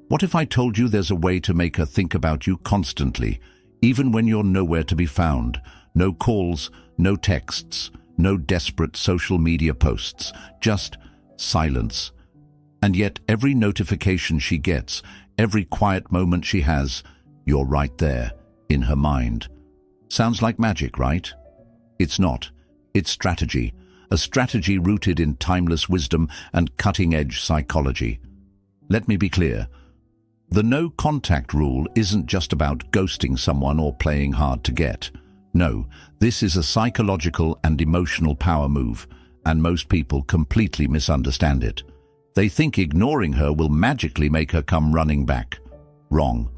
What if I told you there's a way to make her think about you constantly, even when you're nowhere to be found? No calls, no texts, no desperate social media posts, just silence. And yet every notification she gets, every quiet moment she has, you're right there, in her mind. Sounds like magic, right? It's not. It's strategy. A strategy rooted in timeless wisdom and cutting-edge psychology. Let me be clear. The no-contact rule isn't just about ghosting someone or playing hard to get. No, this is a psychological and emotional power move, and most people completely misunderstand it. They think ignoring her will magically make her come running back. Wrong.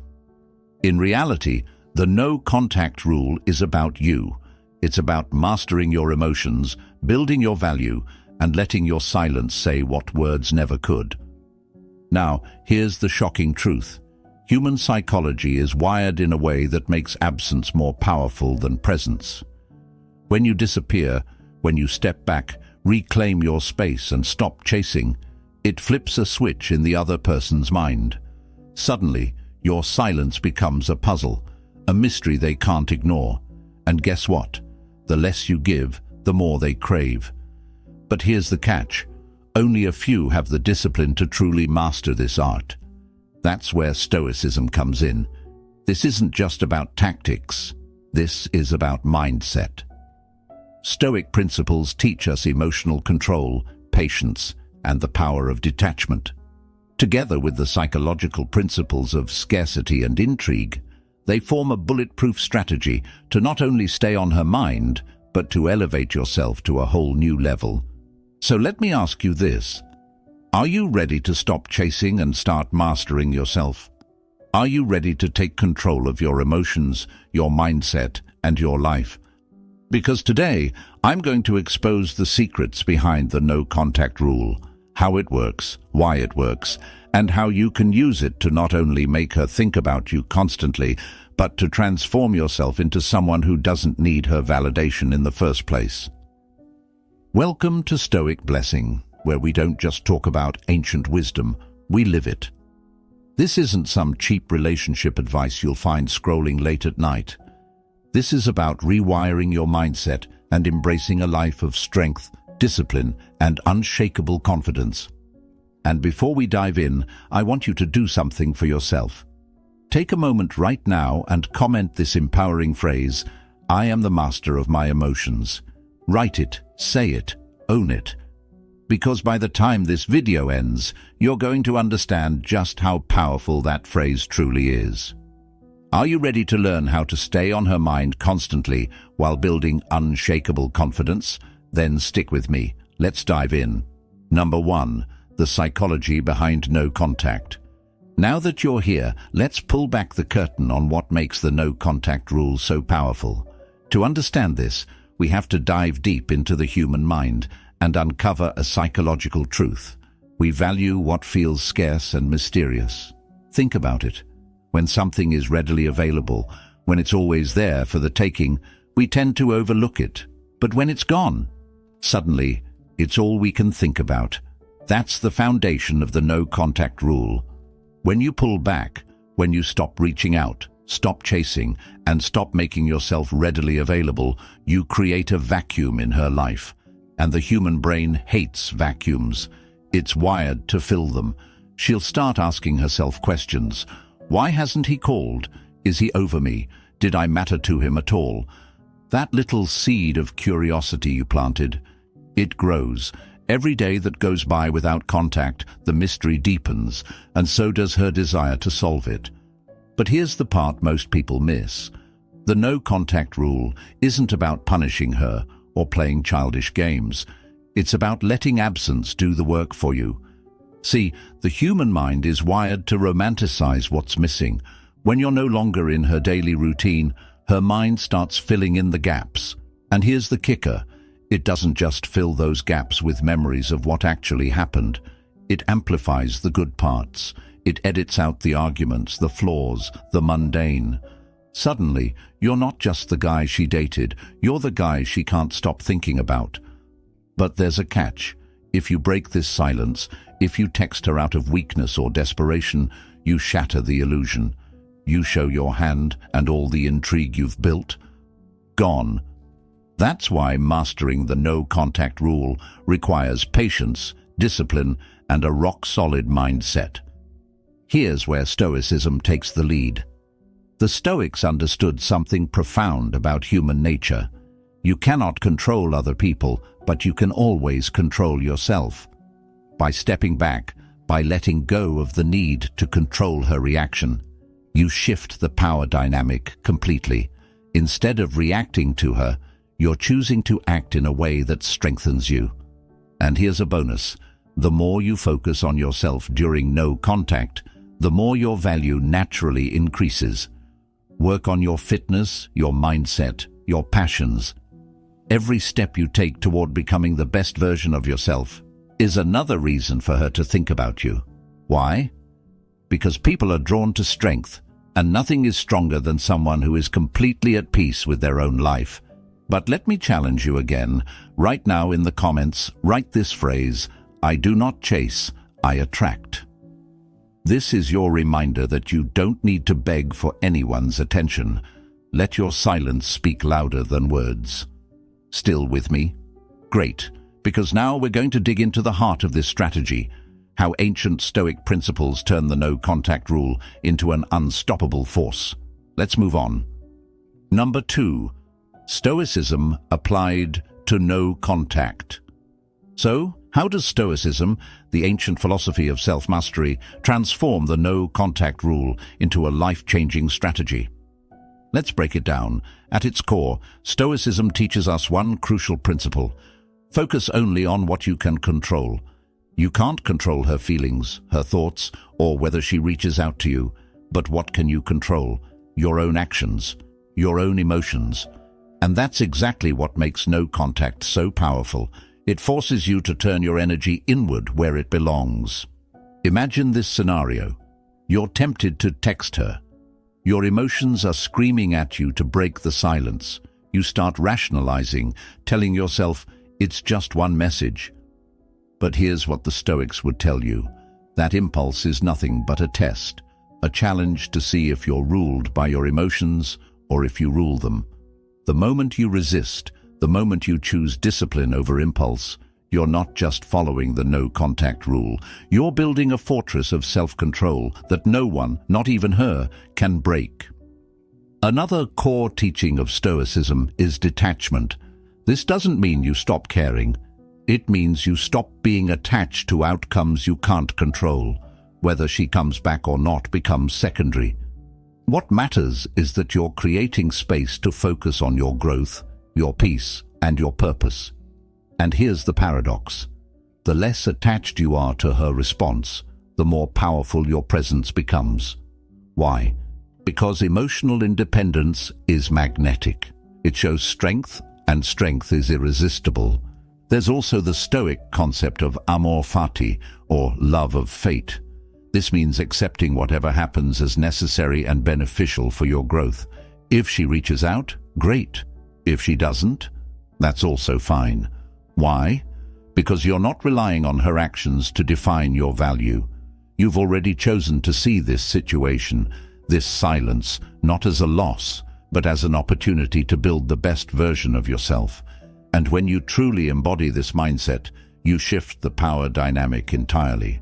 In reality, the no-contact rule is about you. It's about mastering your emotions, building your value, and letting your silence say what words never could. Now, here's the shocking truth. Human psychology is wired in a way that makes absence more powerful than presence. When you disappear, when you step back, reclaim your space and stop chasing, it flips a switch in the other person's mind. Suddenly, your silence becomes a puzzle, a mystery they can't ignore. And guess what? The less you give, the more they crave. But here's the catch. Only a few have the discipline to truly master this art. That's where Stoicism comes in. This isn't just about tactics. This is about mindset. Stoic principles teach us emotional control, patience, and the power of detachment. Together with the psychological principles of scarcity and intrigue, they form a bulletproof strategy to not only stay on her mind, but to elevate yourself to a whole new level. So let me ask you this. Are you ready to stop chasing and start mastering yourself? Are you ready to take control of your emotions, your mindset, and your life? Because today, I'm going to expose the secrets behind the no-contact rule, how it works, why it works, and how you can use it to not only make her think about you constantly, but to transform yourself into someone who doesn't need her validation in the first place. Welcome to Stoic Blessing, where we don't just talk about ancient wisdom, we live it. This isn't some cheap relationship advice you'll find scrolling late at night. This is about rewiring your mindset and embracing a life of strength, discipline, and unshakable confidence. And before we dive in, I want you to do something for yourself. Take a moment right now and comment this empowering phrase, "I am the master of my emotions." Write it, say it, own it. Because by the time this video ends, you're going to understand just how powerful that phrase truly is. Are you ready to learn how to stay on her mind constantly while building unshakable confidence? Then stick with me. Let's dive in. Number 1, the psychology behind no contact. Now that you're here, let's pull back the curtain on what makes the no contact rule so powerful. To understand this, we have to dive deep into the human mind and uncover a psychological truth. We value what feels scarce and mysterious. Think about it. When something is readily available, when it's always there for the taking, we tend to overlook it. But when it's gone, suddenly, it's all we can think about. That's the foundation of the no-contact rule. When you pull back, when you stop reaching out, stop chasing, and stop making yourself readily available, you create a vacuum in her life. And the human brain hates vacuums. It's wired to fill them. She'll start asking herself questions. Why hasn't he called? Is he over me? Did I matter to him at all? That little seed of curiosity you planted, it grows. Every day that goes by without contact, the mystery deepens, and so does her desire to solve it. But here's the part most people miss. The no-contact rule isn't about punishing her or playing childish games. It's about letting absence do the work for you. See, the human mind is wired to romanticize what's missing. When you're no longer in her daily routine, her mind starts filling in the gaps. And here's the kicker. It doesn't just fill those gaps with memories of what actually happened. It amplifies the good parts. It edits out the arguments, the flaws, the mundane. Suddenly, you're not just the guy she dated, you're the guy she can't stop thinking about. But there's a catch. If you break this silence, if you text her out of weakness or desperation, You shatter the illusion. You show your hand and all the intrigue you've built. Gone. That's why mastering the no-contact rule requires patience, discipline, and a rock-solid mindset. Here's where Stoicism takes the lead. The Stoics understood something profound about human nature. You cannot control other people, but you can always control yourself. By stepping back, by letting go of the need to control her reaction, you shift the power dynamic completely. Instead of reacting to her, you're choosing to act in a way that strengthens you. And here's a bonus. The more you focus on yourself during no contact, the more your value naturally increases. Work on your fitness, your mindset, your passions. Every step you take toward becoming the best version of yourself is another reason for her to think about you. Why? Because people are drawn to strength, and nothing is stronger than someone who is completely at peace with their own life. But let me challenge you again. Right now in the comments, write this phrase: I do not chase, I attract. This is your reminder that you don't need to beg for anyone's attention. Let your silence speak louder than words. Still with me? Great, because now we're going to dig into the heart of this strategy, how ancient Stoic principles turn the no-contact rule into an unstoppable force. Let's move on. Number 2. Stoicism applied to no contact. So, how does Stoicism, the ancient philosophy of self-mastery, transform the no-contact rule into a life-changing strategy? Let's break it down. At its core, Stoicism teaches us one crucial principle: focus only on what you can control. You can't control her feelings, her thoughts, or whether she reaches out to you. But what can you control? Your own actions, your own emotions. And that's exactly what makes no contact so powerful. It forces you to turn your energy inward where it belongs. Imagine this scenario. You're tempted to text her. Your emotions are screaming at you to break the silence. You start rationalizing, telling yourself, it's just one message. But here's what the Stoics would tell you. That impulse is nothing but a test, a challenge to see if you're ruled by your emotions or if you rule them. The moment you resist, the moment you choose discipline over impulse, you're not just following the no-contact rule. You're building a fortress of self-control that no one, not even her, can break. Another core teaching of Stoicism is detachment. This doesn't mean you stop caring. It means you stop being attached to outcomes you can't control. Whether she comes back or not becomes secondary. What matters is that you're creating space to focus on your growth, your peace, and your purpose. And here's the paradox. The less attached you are to her response, the more powerful your presence becomes. Why? Because emotional independence is magnetic. It shows strength, and strength is irresistible. There's also the Stoic concept of amor fati, or love of fate. This means accepting whatever happens as necessary and beneficial for your growth. If she reaches out, great. If she doesn't, that's also fine. Why? Because you're not relying on her actions to define your value. You've already chosen to see this situation, this silence, not as a loss, but as an opportunity to build the best version of yourself. And when you truly embody this mindset, you shift the power dynamic entirely.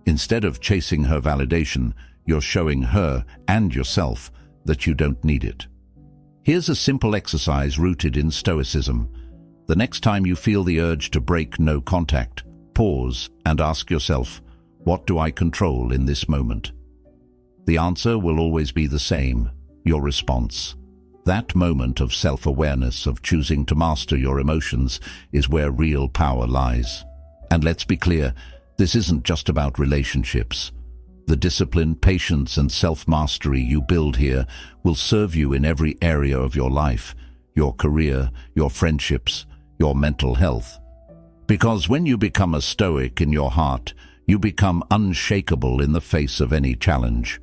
Instead of chasing her validation, you're showing her and yourself that you don't need it. Here's a simple exercise rooted in Stoicism. The next time you feel the urge to break no contact, pause and ask yourself, what do I control in this moment? The answer will always be the same, your response. That moment of self-awareness, of choosing to master your emotions, is where real power lies. And let's be clear, this isn't just about relationships. The discipline, patience, and self-mastery you build here will serve you in every area of your life, your career, your friendships, your mental health. Because when you become a Stoic in your heart, you become unshakable in the face of any challenge.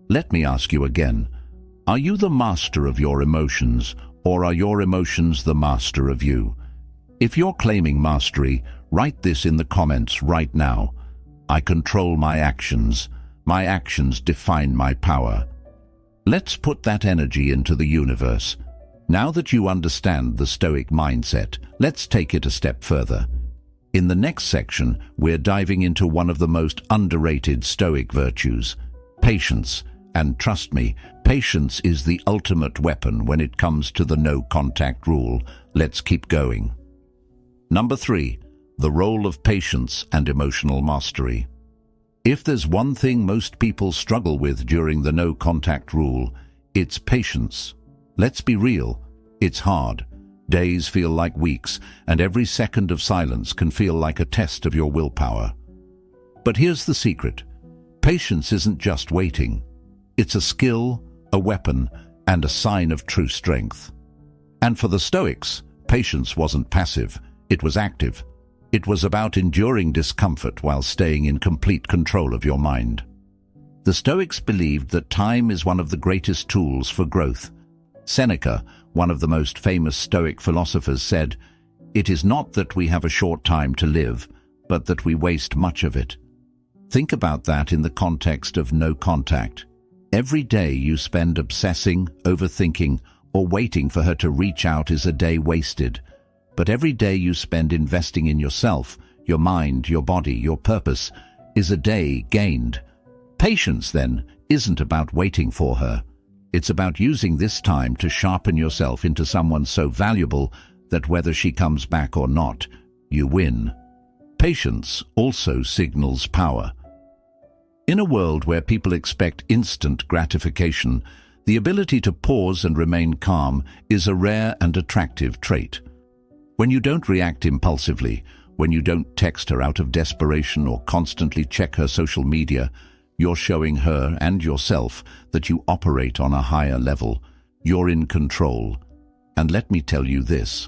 Let me ask you again, are you the master of your emotions, or are your emotions the master of you? If you're claiming mastery, write this in the comments right now. I control my actions. My actions define my power. Let's put that energy into the universe. Now that you understand the Stoic mindset, let's take it a step further. In the next section, we're diving into one of the most underrated Stoic virtues, patience. And trust me, patience is the ultimate weapon when it comes to the no-contact rule. Let's keep going. Number 3, the role of patience and emotional mastery. If there's one thing most people struggle with during the no-contact rule, it's patience. Let's be real, it's hard. Days feel like weeks, and every second of silence can feel like a test of your willpower. But here's the secret. Patience isn't just waiting. It's a skill, a weapon, and a sign of true strength. And for the Stoics, patience wasn't passive, it was active. It was about enduring discomfort while staying in complete control of your mind. The Stoics believed that time is one of the greatest tools for growth. Seneca, one of the most famous Stoic philosophers, said, "It is not that we have a short time to live, but that we waste much of it." Think about that in the context of no contact. Every day you spend obsessing, overthinking, or waiting for her to reach out is a day wasted. But every day you spend investing in yourself, your mind, your body, your purpose, is a day gained. Patience, then, isn't about waiting for her. It's about using this time to sharpen yourself into someone so valuable that whether she comes back or not, you win. Patience also signals power. In a world where people expect instant gratification, the ability to pause and remain calm is a rare and attractive trait. When you don't react impulsively, when you don't text her out of desperation or constantly check her social media, you're showing her and yourself that you operate on a higher level. You're in control. And let me tell you this,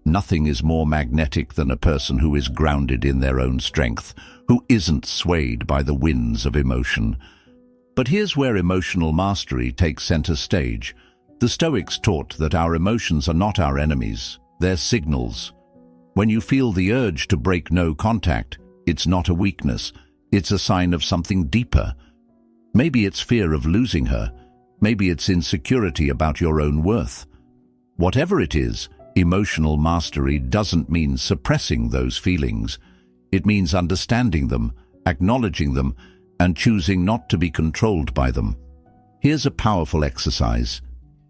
nothing is more magnetic than a person who is grounded in their own strength, who isn't swayed by the winds of emotion. But here's where emotional mastery takes center stage. The Stoics taught that our emotions are not our enemies, they're signals. When you feel the urge to break no contact, it's not a weakness, it's a sign of something deeper. Maybe it's fear of losing her, maybe it's insecurity about your own worth. Whatever it is, emotional mastery doesn't mean suppressing those feelings. It means understanding them, acknowledging them, and choosing not to be controlled by them. Here's a powerful exercise.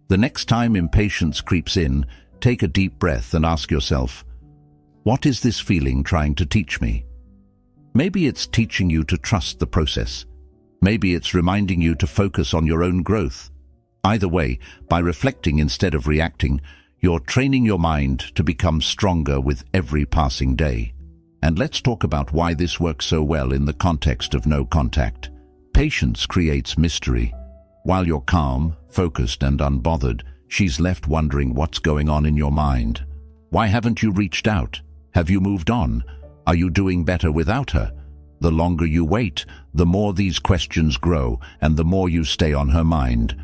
The next time impatience creeps in, take a deep breath and ask yourself, what is this feeling trying to teach me? Maybe it's teaching you to trust the process. Maybe it's reminding you to focus on your own growth. Either way, by reflecting instead of reacting, you're training your mind to become stronger with every passing day. And let's talk about why this works so well in the context of no contact. Patience creates mystery. While you're calm, focused, and unbothered, she's left wondering what's going on in your mind. Why haven't you reached out? Have you moved on? Are you doing better without her? The longer you wait, the more these questions grow, and the more you stay on her mind.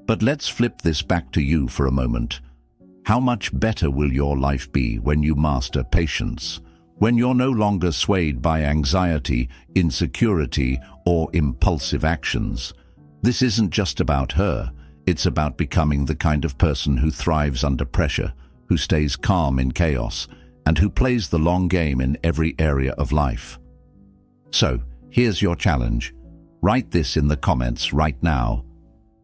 But let's flip this back to you for a moment. How much better will your life be when you master patience? When you're no longer swayed by anxiety, insecurity, or impulsive actions? This isn't just about her. It's about becoming the kind of person who thrives under pressure, who stays calm in chaos, and who plays the long game in every area of life. So, here's your challenge. Write this in the comments right now.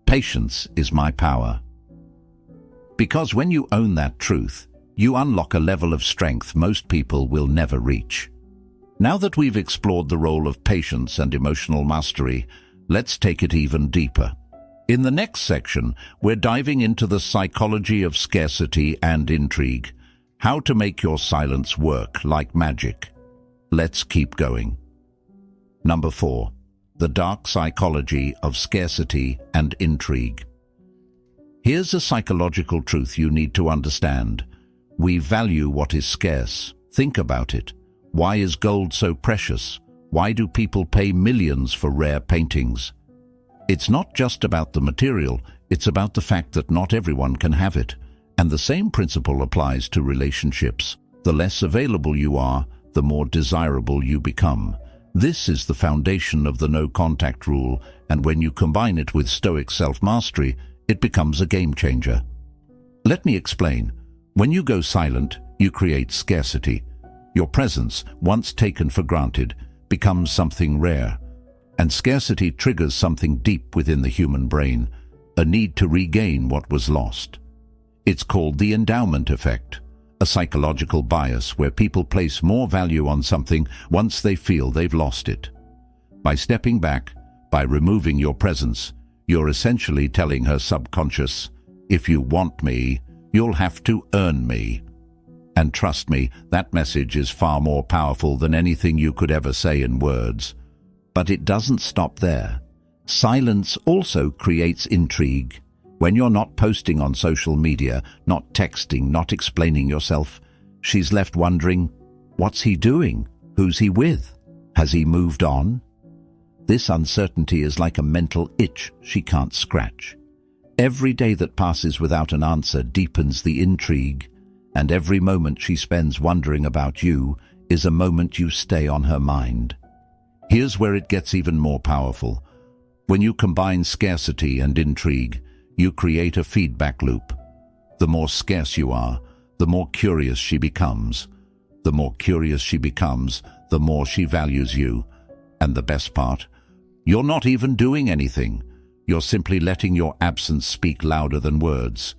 Patience is my power. Because when you own that truth, you unlock a level of strength most people will never reach. Now that we've explored the role of patience and emotional mastery, let's take it even deeper. In the next section, we're diving into the psychology of scarcity and intrigue, how to make your silence work like magic. Let's keep going. Number 4, the dark psychology of scarcity and intrigue. Here's a psychological truth you need to understand. We value what is scarce. Think about it. Why is gold so precious? Why do people pay millions for rare paintings? It's not just about the material, it's about the fact that not everyone can have it. And the same principle applies to relationships. The less available you are, the more desirable you become. This is the foundation of the no-contact rule, and when you combine it with Stoic self-mastery, it becomes a game-changer. Let me explain. When you go silent, you create scarcity. Your presence, once taken for granted, becomes something rare. And scarcity triggers something deep within the human brain, a need to regain what was lost. It's called the endowment effect, a psychological bias where people place more value on something once they feel they've lost it. By stepping back, by removing your presence, you're essentially telling her subconscious, if you want me, you'll have to earn me. And trust me, that message is far more powerful than anything you could ever say in words. But it doesn't stop there. Silence also creates intrigue. When you're not posting on social media, not texting, not explaining yourself, she's left wondering, what's he doing? Who's he with? Has he moved on? This uncertainty is like a mental itch she can't scratch. Every day that passes without an answer deepens the intrigue, and every moment she spends wondering about you is a moment you stay on her mind. Here's where it gets even more powerful. When you combine scarcity and intrigue, you create a feedback loop. The more scarce you are, the more curious she becomes. The more curious she becomes, the more she values you. And the best part, you're not even doing anything. You're simply letting your absence speak louder than words.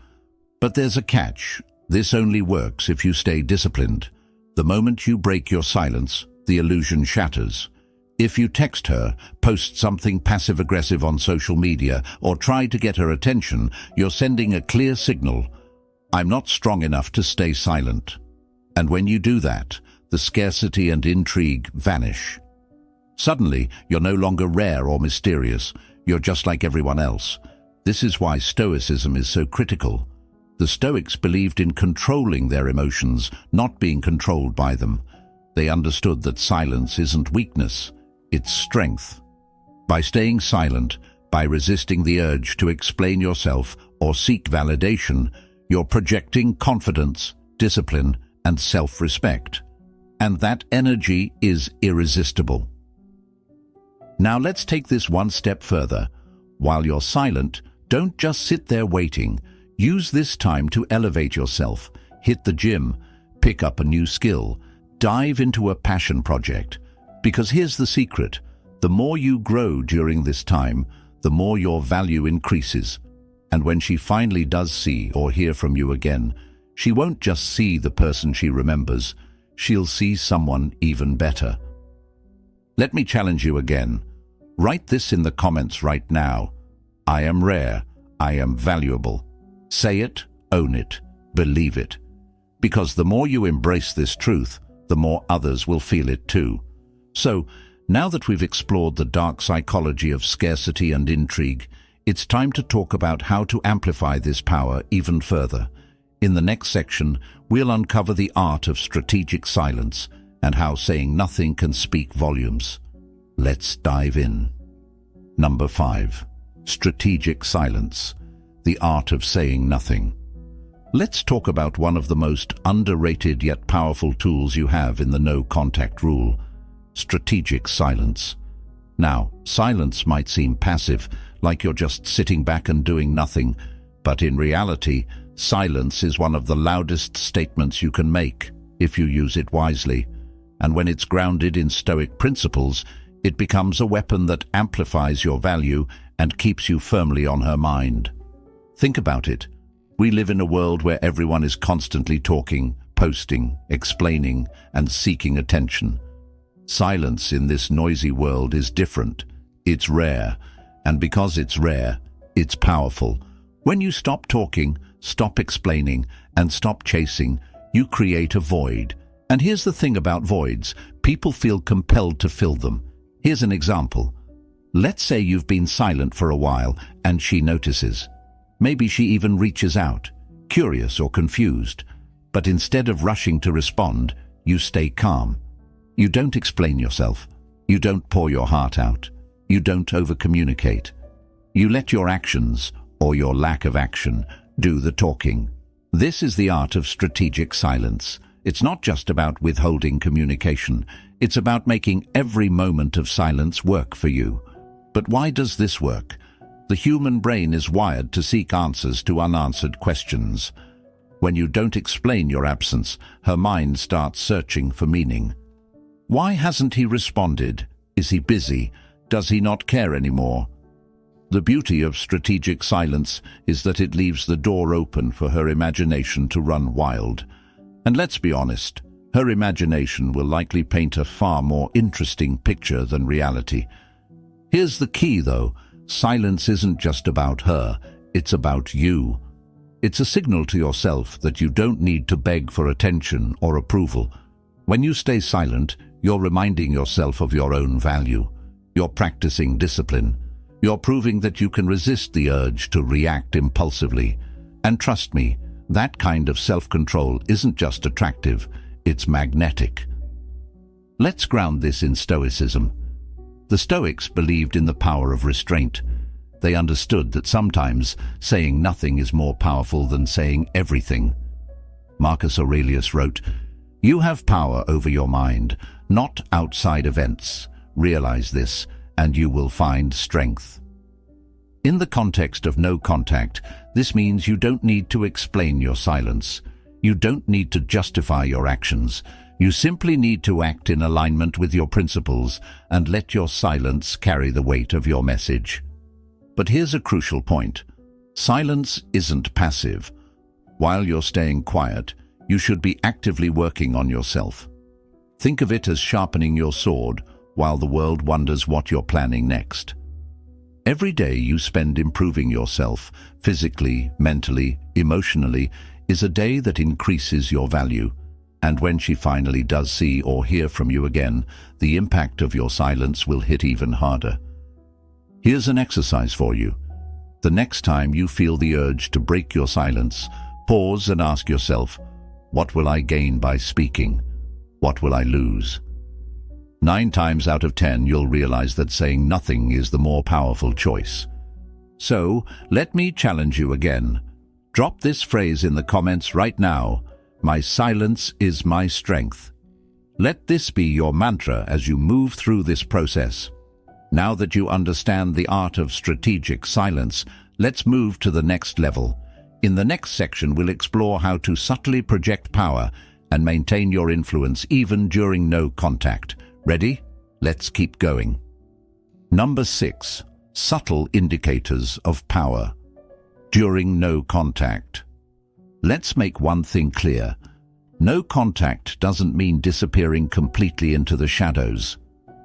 But there's a catch. This only works if you stay disciplined. The moment you break your silence, the illusion shatters. If you text her, post something passive-aggressive on social media, or try to get her attention, you're sending a clear signal. I'm not strong enough to stay silent. And when you do that, the scarcity and intrigue vanish. Suddenly, you're no longer rare or mysterious. You're just like everyone else. This is why Stoicism is so critical. The Stoics believed in controlling their emotions, not being controlled by them. They understood that silence isn't weakness, it's strength. By staying silent, by resisting the urge to explain yourself or seek validation, you're projecting confidence, discipline, and self-respect. And that energy is irresistible. Now let's take this one step further. While you're silent, don't just sit there waiting. Use this time to elevate yourself, hit the gym, pick up a new skill, dive into a passion project. Because here's the secret, the more you grow during this time, the more your value increases. And when she finally does see or hear from you again, she won't just see the person she remembers, she'll see someone even better. Let me challenge you again. Write this in the comments right now. I am rare, I am valuable. Say it, own it, believe it. Because the more you embrace this truth, the more others will feel it too. So, now that we've explored the dark psychology of scarcity and intrigue, it's time to talk about how to amplify this power even further. In the next section, we'll uncover the art of strategic silence and how saying nothing can speak volumes. Let's dive in. Number 5. Strategic silence. The art of saying nothing. Let's talk about one of the most underrated yet powerful tools you have in the no-contact rule, strategic silence. Now, silence might seem passive, like you're just sitting back and doing nothing, but in reality, silence is one of the loudest statements you can make, if you use it wisely. And when it's grounded in Stoic principles, it becomes a weapon that amplifies your value and keeps you firmly on her mind. Think about it. We live in a world where everyone is constantly talking, posting, explaining, and seeking attention. Silence in this noisy world is different. It's rare. And because it's rare, it's powerful. When you stop talking, stop explaining, and stop chasing, you create a void. And here's the thing about voids. People feel compelled to fill them. Here's an example. Let's say you've been silent for a while and she notices. Maybe she even reaches out, curious or confused. But instead of rushing to respond, you stay calm. You don't explain yourself. You don't pour your heart out. You don't over-communicate. You let your actions, or your lack of action, do the talking. This is the art of strategic silence. It's not just about withholding communication. It's about making every moment of silence work for you. But why does this work? The human brain is wired to seek answers to unanswered questions. When you don't explain your absence, her mind starts searching for meaning. Why hasn't he responded? Is he busy? Does he not care anymore? The beauty of strategic silence is that it leaves the door open for her imagination to run wild. And let's be honest, her imagination will likely paint a far more interesting picture than reality. Here's the key, though. Silence isn't just about her, it's about you. It's a signal to yourself that you don't need to beg for attention or approval. When you stay silent, you're reminding yourself of your own value. You're practicing discipline. You're proving that you can resist the urge to react impulsively. And trust me, that kind of self-control isn't just attractive, it's magnetic. Let's ground this in Stoicism. The Stoics believed in the power of restraint. They understood that sometimes saying nothing is more powerful than saying everything. Marcus Aurelius wrote, "You have power over your mind, not outside events. Realize this, and you will find strength." In the context of no contact, this means you don't need to explain your silence. You don't need to justify your actions. You simply need to act in alignment with your principles and let your silence carry the weight of your message. But here's a crucial point. Silence isn't passive. While you're staying quiet, you should be actively working on yourself. Think of it as sharpening your sword while the world wonders what you're planning next. Every day you spend improving yourself, physically, mentally, emotionally, is a day that increases your value. And when she finally does see or hear from you again, the impact of your silence will hit even harder. Here's an exercise for you. The next time you feel the urge to break your silence, pause and ask yourself, what will I gain by speaking? What will I lose? 9 times out of 10, you'll realize that saying nothing is the more powerful choice. So, let me challenge you again. Drop this phrase in the comments right now. My silence is my strength. Let this be your mantra as you move through this process. Now that you understand the art of strategic silence, let's move to the next level. In the next section, we'll explore how to subtly project power and maintain your influence even during no contact. Ready? Let's keep going. Number 6. Subtle indicators of power. During no contact. Let's make one thing clear. No contact doesn't mean disappearing completely into the shadows.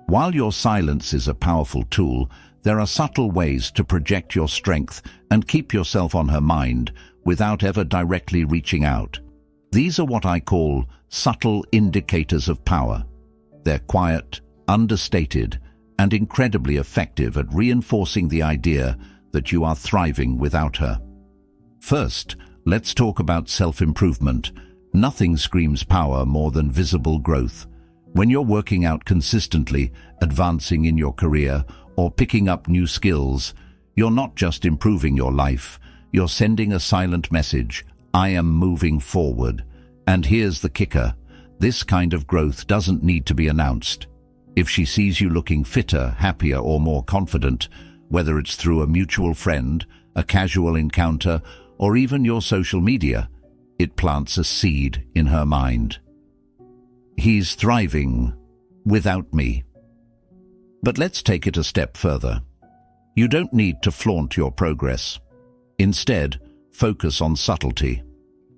While your silence is a powerful tool, there are subtle ways to project your strength and keep yourself on her mind without ever directly reaching out. These are what I call subtle indicators of power. They're quiet, understated, and incredibly effective at reinforcing the idea that you are thriving without her. First, let's talk about self-improvement. Nothing screams power more than visible growth. When you're working out consistently, advancing in your career, or picking up new skills, you're not just improving your life, you're sending a silent message, I am moving forward. And here's the kicker, this kind of growth doesn't need to be announced. If she sees you looking fitter, happier, or more confident, whether it's through a mutual friend, a casual encounter, or even your social media, it plants a seed in her mind. He's thriving without me. But let's take it a step further. You don't need to flaunt your progress. Instead, focus on subtlety.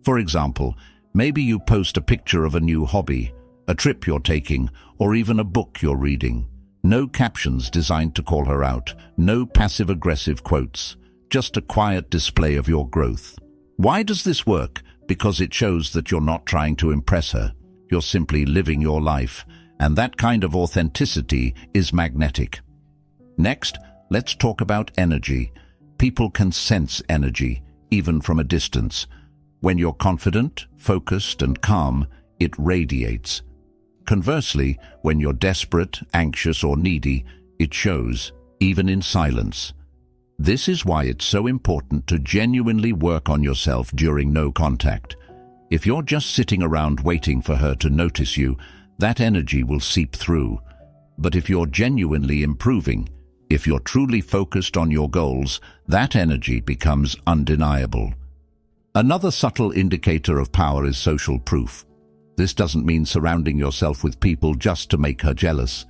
For example, maybe you post a picture of a new hobby, a trip you're taking, or even a book you're reading. No captions designed to call her out, no passive-aggressive quotes, just a quiet display of your growth. Why does this work? Because it shows that you're not trying to impress her. You're simply living your life, and that kind of authenticity is magnetic. Next, let's talk about energy. People can sense energy, even from a distance. When you're confident, focused, and calm, it radiates. Conversely, when you're desperate, anxious, or needy, it shows, even in silence. This is why it's so important to genuinely work on yourself during no contact. If you're just sitting around waiting for her to notice you, that energy will seep through. But if you're genuinely improving, if you're truly focused on your goals, that energy becomes undeniable. Another subtle indicator of power is social proof. This doesn't mean surrounding yourself with people just to make her jealous.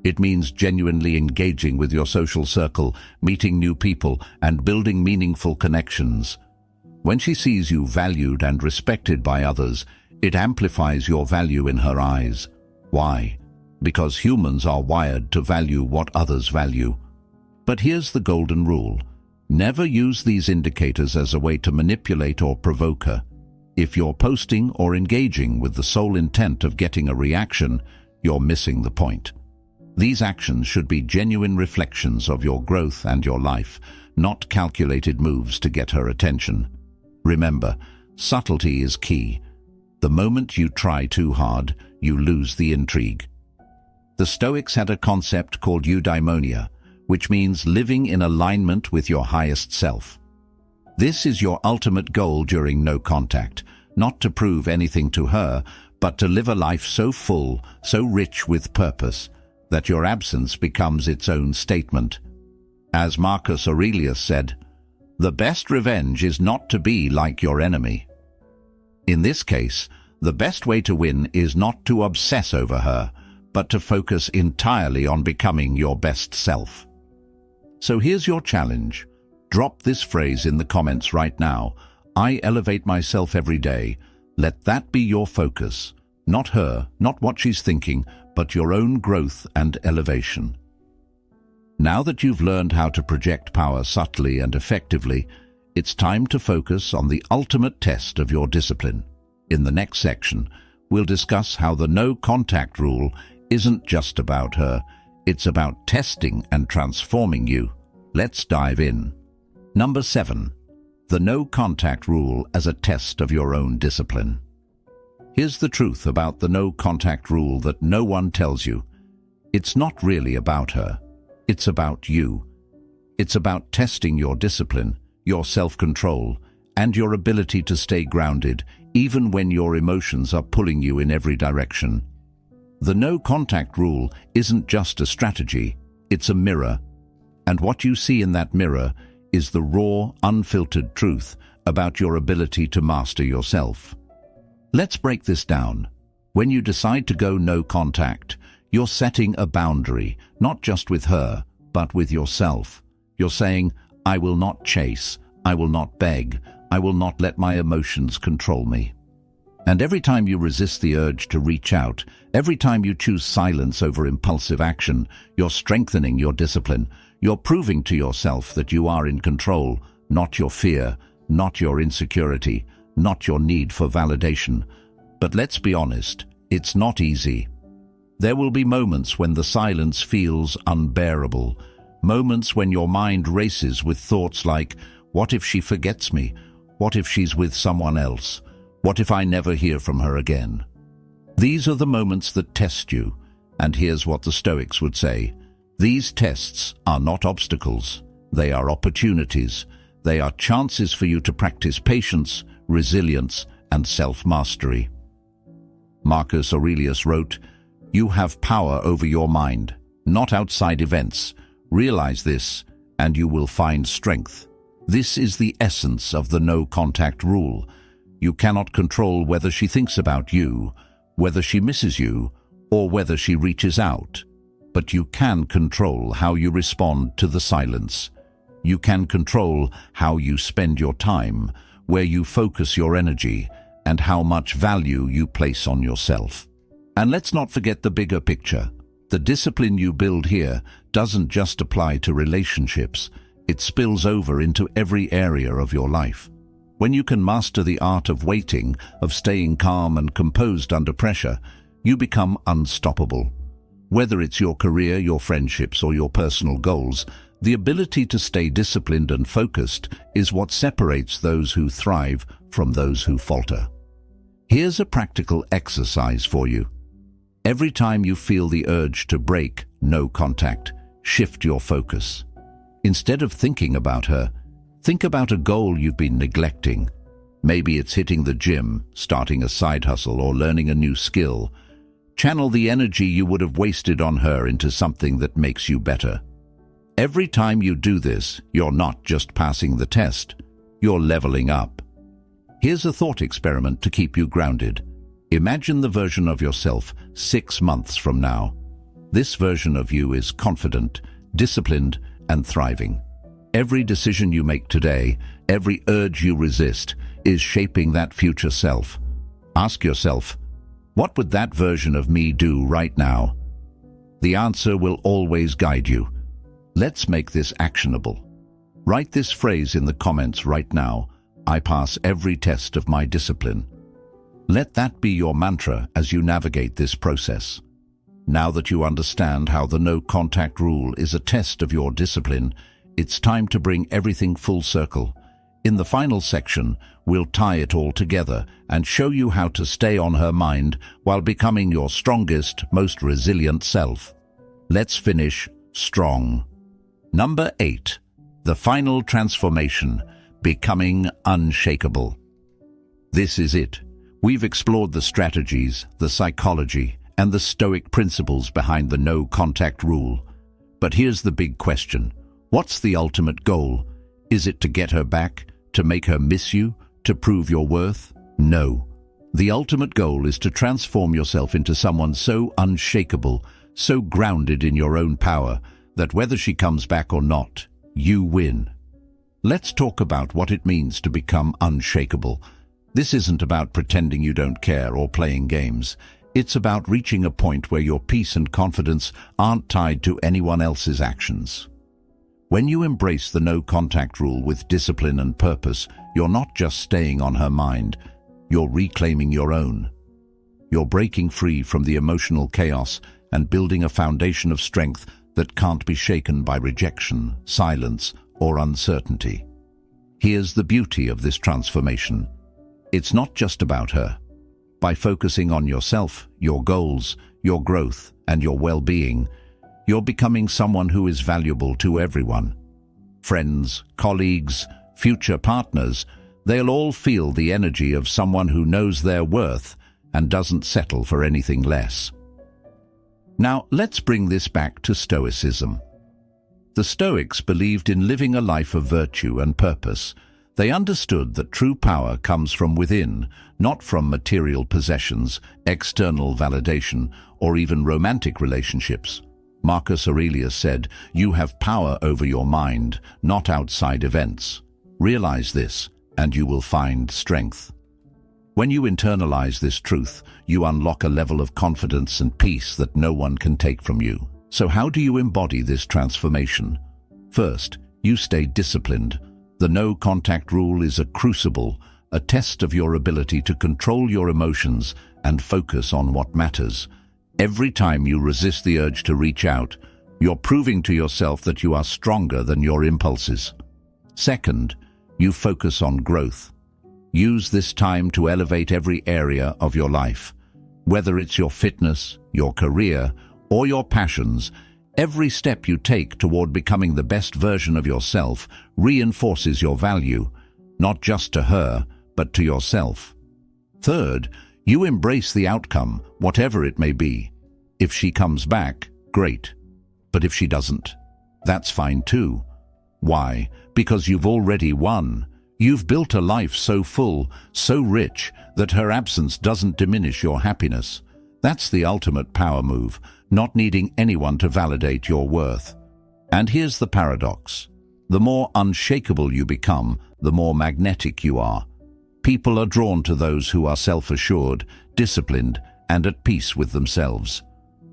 It means genuinely engaging with your social circle, meeting new people, and building meaningful connections. When she sees you valued and respected by others, it amplifies your value in her eyes. Why? Because humans are wired to value what others value. But here's the golden rule. Never use these indicators as a way to manipulate or provoke her. If you're posting or engaging with the sole intent of getting a reaction, you're missing the point. These actions should be genuine reflections of your growth and your life, not calculated moves to get her attention. Remember, subtlety is key. The moment you try too hard, you lose the intrigue. The Stoics had a concept called eudaimonia, which means living in alignment with your highest self. This is your ultimate goal during no contact, not to prove anything to her, but to live a life so full, so rich with purpose, that your absence becomes its own statement. As Marcus Aurelius said, "The best revenge is not to be like your enemy." In this case, the best way to win is not to obsess over her, but to focus entirely on becoming your best self. So here's your challenge. Drop this phrase in the comments right now. I elevate myself every day. Let that be your focus. Not her, not what she's thinking, but your own growth and elevation. Now that you've learned how to project power subtly and effectively, it's time to focus on the ultimate test of your discipline. In the next section, we'll discuss how the no-contact rule isn't just about her, it's about testing and transforming you. Let's dive in. Number 7. The no-contact rule as a test of your own discipline. Here's the truth about the no-contact rule that no one tells you. It's not really about her. It's about you. It's about testing your discipline, your self-control, and your ability to stay grounded even when your emotions are pulling you in every direction. The no-contact rule isn't just a strategy, it's a mirror. And what you see in that mirror is the raw, unfiltered truth about your ability to master yourself. Let's break this down. When you decide to go no contact, you're setting a boundary, not just with her, but with yourself. You're saying, I will not chase, I will not beg, I will not let my emotions control me. And every time you resist the urge to reach out, every time you choose silence over impulsive action, you're strengthening your discipline. You're proving to yourself that you are in control, not your fear, not your insecurity, not your need for validation. But let's be honest, it's not easy. There will be moments when the silence feels unbearable, moments when your mind races with thoughts like, what if she forgets me? What if she's with someone else? What if I never hear from her again? These are the moments that test you, and here's what the Stoics would say. These tests are not obstacles, they are opportunities. They are chances for you to practice patience, resilience, and self-mastery. Marcus Aurelius wrote, "You have power over your mind, not outside events. Realize this, and you will find strength." This is the essence of the no-contact rule. You cannot control whether she thinks about you, whether she misses you, or whether she reaches out. But you can control how you respond to the silence. You can control how you spend your time, where you focus your energy, and how much value you place on yourself. And let's not forget the bigger picture. The discipline you build here doesn't just apply to relationships. It spills over into every area of your life. When you can master the art of waiting, of staying calm and composed under pressure, you become unstoppable. Whether it's your career, your friendships, or your personal goals, the ability to stay disciplined and focused is what separates those who thrive from those who falter. Here's a practical exercise for you. Every time you feel the urge to break no contact, shift your focus. Instead of thinking about her, think about a goal you've been neglecting. Maybe it's hitting the gym, starting a side hustle, or learning a new skill. Channel the energy you would have wasted on her into something that makes you better. Every time you do this, you're not just passing the test, you're leveling up. Here's a thought experiment to keep you grounded. Imagine the version of yourself 6 months from now. This version of you is confident, disciplined, and thriving. Every decision you make today, every urge you resist, is shaping that future self. Ask yourself, what would that version of me do right now? The answer will always guide you. Let's make this actionable. Write this phrase in the comments right now. I pass every test of my discipline. Let that be your mantra as you navigate this process. Now that you understand how the no contact rule is a test of your discipline, it's time to bring everything full circle. In the final section, we'll tie it all together and show you how to stay on her mind while becoming your strongest, most resilient self. Let's finish strong. Number 8. The final transformation, becoming unshakable. This is it. We've explored the strategies, the psychology, and the Stoic principles behind the no contact rule. But here's the big question. What's the ultimate goal? Is it to get her back? To make her miss you? To prove your worth? No. The ultimate goal is to transform yourself into someone so unshakable, so grounded in your own power, that whether she comes back or not, you win. Let's talk about what it means to become unshakable. This isn't about pretending you don't care or playing games. It's about reaching a point where your peace and confidence aren't tied to anyone else's actions. When you embrace the no contact rule with discipline and purpose, you're not just staying on her mind, you're reclaiming your own. You're breaking free from the emotional chaos and building a foundation of strength that can't be shaken by rejection, silence, or uncertainty. Here's the beauty of this transformation. It's not just about her. By focusing on yourself, your goals, your growth, and your well-being, you're becoming someone who is valuable to everyone. Friends, colleagues, future partners, they'll all feel the energy of someone who knows their worth and doesn't settle for anything less. Now, let's bring this back to Stoicism. The Stoics believed in living a life of virtue and purpose. They understood that true power comes from within, not from material possessions, external validation, or even romantic relationships. Marcus Aurelius said, "You have power over your mind, not outside events. Realize this, and you will find strength." When you internalize this truth, you unlock a level of confidence and peace that no one can take from you. So how do you embody this transformation? First, you stay disciplined. The no contact rule is a crucible, a test of your ability to control your emotions and focus on what matters. Every time you resist the urge to reach out, you're proving to yourself that you are stronger than your impulses. Second, you focus on growth. Use this time to elevate every area of your life. Whether it's your fitness, your career, or your passions, every step you take toward becoming the best version of yourself reinforces your value, not just to her, but to yourself. Third, you embrace the outcome, whatever it may be. If she comes back, great. But if she doesn't, that's fine too. Why? Because you've already won. You've built a life so full, so rich, that her absence doesn't diminish your happiness. That's the ultimate power move, not needing anyone to validate your worth. And here's the paradox. The more unshakable you become, the more magnetic you are. People are drawn to those who are self-assured, disciplined, and at peace with themselves.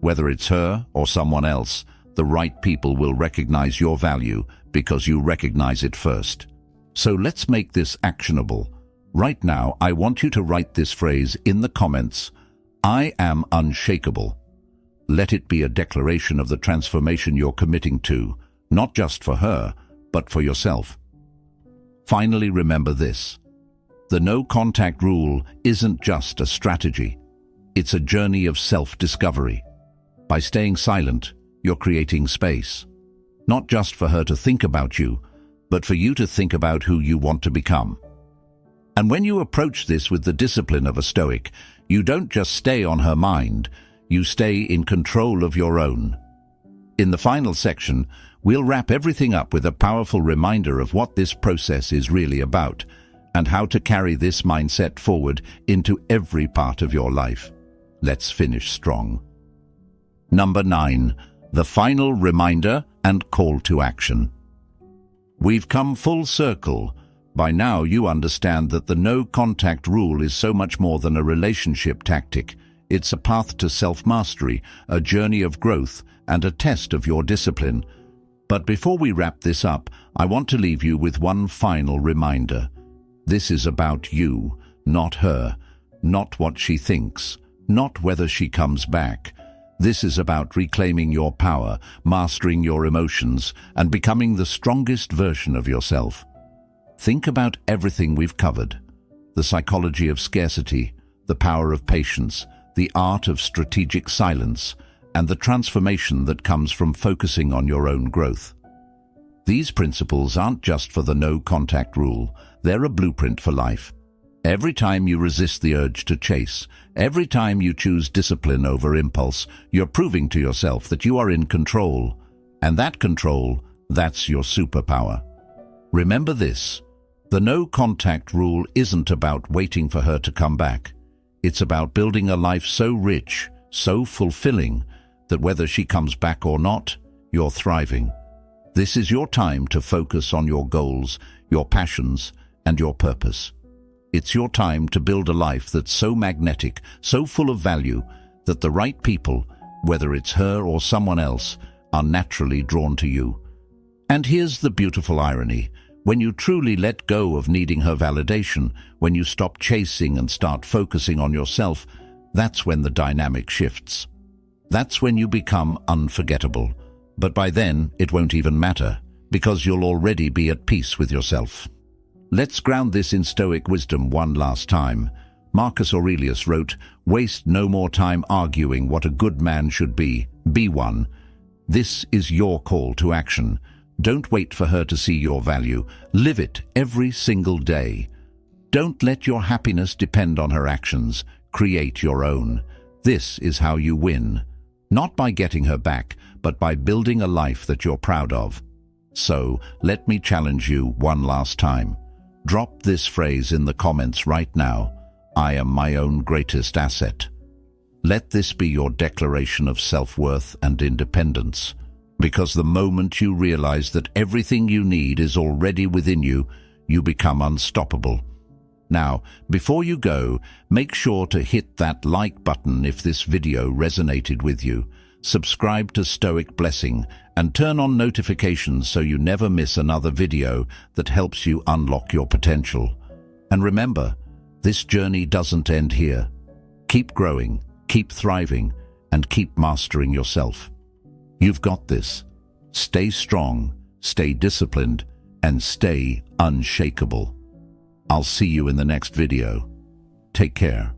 Whether it's her or someone else, the right people will recognize your value because you recognize it first. So let's make this actionable. Right now, I want you to write this phrase in the comments. I am unshakable. Let it be a declaration of the transformation you're committing to, not just for her, but for yourself. Finally, remember this. The no contact rule isn't just a strategy. It's a journey of self-discovery. By staying silent, you're creating space. Not just for her to think about you, but for you to think about who you want to become. And when you approach this with the discipline of a Stoic, you don't just stay on her mind, you stay in control of your own. In the final section, we'll wrap everything up with a powerful reminder of what this process is really about and how to carry this mindset forward into every part of your life. Let's finish strong. Number 9. The final reminder and call to action. We've come full circle. By now you understand that the no-contact rule is so much more than a relationship tactic. It's a path to self-mastery, a journey of growth, and a test of your discipline. But before we wrap this up, I want to leave you with one final reminder. This is about you, not her, not what she thinks, not whether she comes back. This is about reclaiming your power, mastering your emotions, and becoming the strongest version of yourself. Think about everything we've covered: the psychology of scarcity, the power of patience, the art of strategic silence, and the transformation that comes from focusing on your own growth. These principles aren't just for the no-contact rule, they're a blueprint for life. Every time you resist the urge to chase, every time you choose discipline over impulse, you're proving to yourself that you are in control. And that control, that's your superpower. Remember this: the no-contact rule isn't about waiting for her to come back. It's about building a life so rich, so fulfilling, that whether she comes back or not, you're thriving. This is your time to focus on your goals, your passions, and your purpose. It's your time to build a life that's so magnetic, so full of value, that the right people, whether it's her or someone else, are naturally drawn to you. And here's the beautiful irony: when you truly let go of needing her validation, when you stop chasing and start focusing on yourself, that's when the dynamic shifts. That's when you become unforgettable. But by then, it won't even matter, because you'll already be at peace with yourself. Let's ground this in Stoic wisdom one last time. Marcus Aurelius wrote, "Waste no more time arguing what a good man should be one." This is your call to action. Don't wait for her to see your value. Live it every single day. Don't let your happiness depend on her actions. Create your own. This is how you win. Not by getting her back, but by building a life that you're proud of. So, let me challenge you one last time. Drop this phrase in the comments right now: I am my own greatest asset. Let this be your declaration of self-worth and independence. Because the moment you realize that everything you need is already within you, you become unstoppable. Now, before you go, make sure to hit that like button if this video resonated with you. Subscribe to Stoic Blessing and turn on notifications so you never miss another video that helps you unlock your potential. And remember, this journey doesn't end here. Keep growing, keep thriving, and keep mastering yourself. You've got this. Stay strong, stay disciplined, and stay unshakable. I'll see you in the next video. Take care.